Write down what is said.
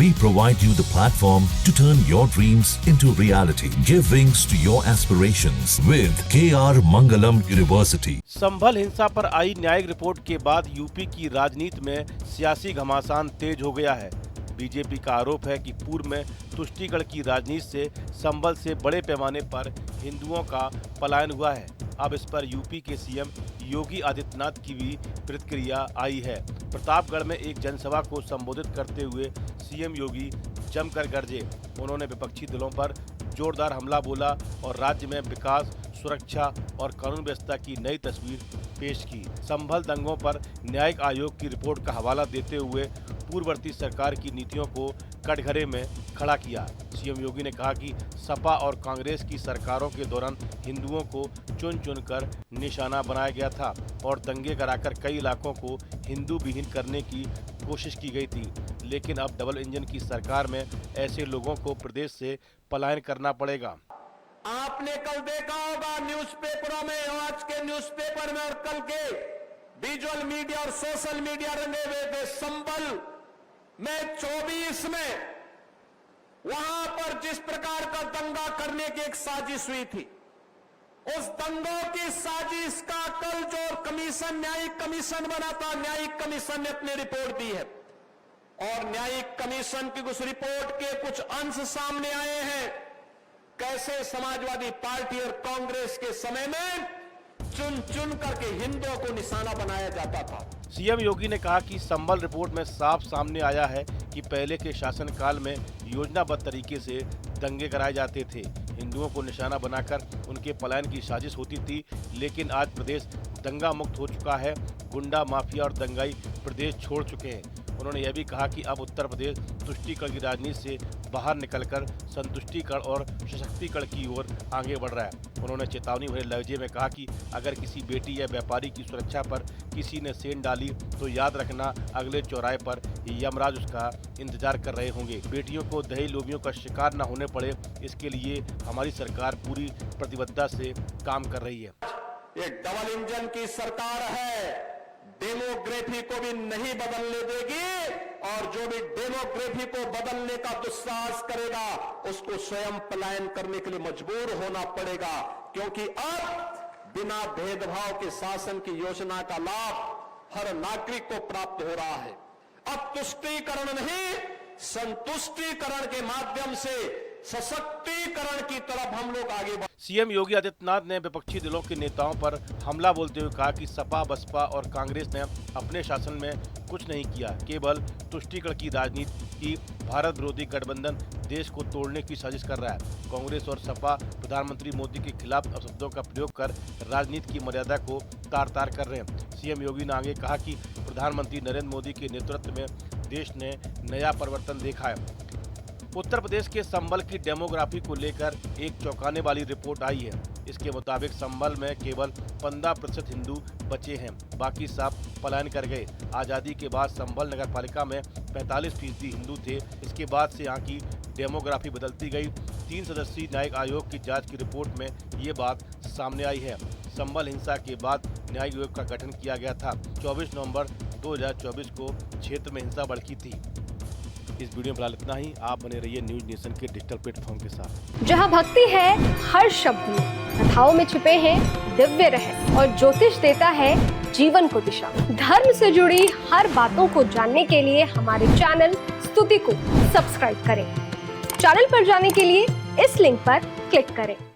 We provide you the platform to turn your dreams into reality. Give wings to your aspirations with KR Mangalam University. संभल हिंसा पर आई न्यायिक report के बाद UP की राजनीति में सियासी घमासान तेज हो गया है। बीजेपी का आरोप है कि पूर्व में तुष्टीगढ़ की राजनीति से संभल से बड़े पैमाने पर हिंदुओं का पलायन हुआ है। अब इस पर यूपी के सीएम योगी आदित्यनाथ की भी प्रतिक्रिया आई है। प्रतापगढ़ में एक जनसभा को संबोधित करते हुए सीएम योगी जमकर गरजे। उन्होंने विपक्षी दलों पर जोरदार हमला बोला और राज्य में विकास, सुरक्षा और कानून व्यवस्था की नई तस्वीर पेश की। संभल दंगों पर न्यायिक आयोग की रिपोर्ट का हवाला देते हुए पूर्ववर्ती सरकार की नीतियों को कटघरे में खड़ा किया। सीएम योगी ने कहा कि सपा और कांग्रेस की सरकारों के दौरान हिंदुओं को चुन चुनकर निशाना बनाया गया था और दंगे कराकर कई इलाकों को हिंदू विहीन करने की कोशिश की गई थी। लेकिन अब डबल इंजन की सरकार में ऐसे लोगों को प्रदेश से पलायन करना पड़ेगा। आपने कल देखा होगा न्यूज़पेपरों में, आज के न्यूज़पेपर में और कल के विजुअल मीडिया और सोशल मीडिया रंगे हुए थे। संभल में 24 में वहां पर जिस प्रकार का दंगा करने की एक साजिश हुई थी, उस दंगों की साजिश का कल जो कमीशन, न्यायिक कमीशन बना था, न्यायिक कमीशन ने अपनी रिपोर्ट दी है और न्यायिक कमीशन की उस रिपोर्ट के कुछ अंश सामने आए हैं। कैसे समाजवादी पार्टी और कांग्रेस के समय में चुन चुन करके हिंदुओं को निशाना बनाया जाता था। सीएम योगी ने कहा कि संभल रिपोर्ट में साफ सामने आया है कि पहले के शासनकाल में योजनाबद्ध तरीके से दंगे कराए जाते थे। हिंदुओं को निशाना बनाकर उनके पलायन की साजिश होती थी। लेकिन आज प्रदेश दंगा मुक्त हो चुका है। गुंडा माफिया और दंगाई प्रदेश छोड़ चुके हैं। उन्होंने यह भी कहा कि अब उत्तर प्रदेश तुष्टीकरण की राजनीति से बाहर निकलकर संतुष्टीकरण और सशक्तिकरण की ओर आगे बढ़ रहा है। उन्होंने चेतावनी भरे लहजे में कहा कि अगर किसी बेटी या व्यापारी की सुरक्षा पर किसी ने सेंध डाली तो याद रखना अगले चौराहे पर यमराज उसका इंतजार कर रहे होंगे। बेटियों को दहेज लोभियों का शिकार न होने पड़े, इसके लिए हमारी सरकार पूरी प्रतिबद्धता से काम कर रही है। ये डबल इंजन की सरकार है, डेमोग्राफी को भी नहीं बदलने देगी और जो भी डेमोग्राफी को बदलने का दुस्साहस करेगा उसको स्वयं पलायन करने के लिए मजबूर होना पड़ेगा, क्योंकि अब बिना भेदभाव के शासन की योजना का लाभ हर नागरिक को प्राप्त हो रहा है। अब तुष्टीकरण नहीं, संतुष्टीकरण के माध्यम से सशक्तिकरण की तरफ हम लोग आगे बढ़। सीएम योगी आदित्यनाथ ने विपक्षी दलों के नेताओं पर हमला बोलते हुए कहा कि सपा, बसपा और कांग्रेस ने अपने शासन में कुछ नहीं किया, केवल तुष्टीकरण की राजनीति की। भारत विरोधी गठबंधन देश को तोड़ने की साजिश कर रहा है। कांग्रेस और सपा प्रधानमंत्री मोदी के खिलाफ अपशब्दों का प्रयोग कर राजनीति की मर्यादा को तार तार कर रहे हैं। सीएम योगी ने आगे कहा कि प्रधानमंत्री नरेंद्र मोदी के नेतृत्व में देश ने नया परिवर्तन देखा है। उत्तर प्रदेश के संभल की डेमोग्राफी को लेकर एक चौंकाने वाली रिपोर्ट आई है। इसके मुताबिक संभल में केवल 15% हिंदू बचे हैं, बाकी सब पलायन कर गए। आज़ादी के बाद संभल नगर पालिका में 45% हिंदू थे। इसके बाद से यहाँ की डेमोग्राफी बदलती गई। 3 सदस्यीय न्यायिक आयोग की जांच की रिपोर्ट में ये बात सामने आई है। संभल हिंसा के बाद न्यायिक आयोग का गठन किया गया था। 24 नवंबर 2024 को क्षेत्र में हिंसा भड़की थी। इस वीडियो में फिलहाल इतना ही। आप बने रहिए न्यूज नेशन के डिजिटल प्लेटफॉर्म के साथ। जहां भक्ति है हर शब्द में, कथाओं में छिपे हैं दिव्य रहस्य और ज्योतिष देता है जीवन को दिशा। धर्म से जुड़ी हर बातों को जानने के लिए हमारे चैनल स्तुति को सब्सक्राइब करें। चैनल पर जाने के लिए इस लिंक पर क्लिक करें।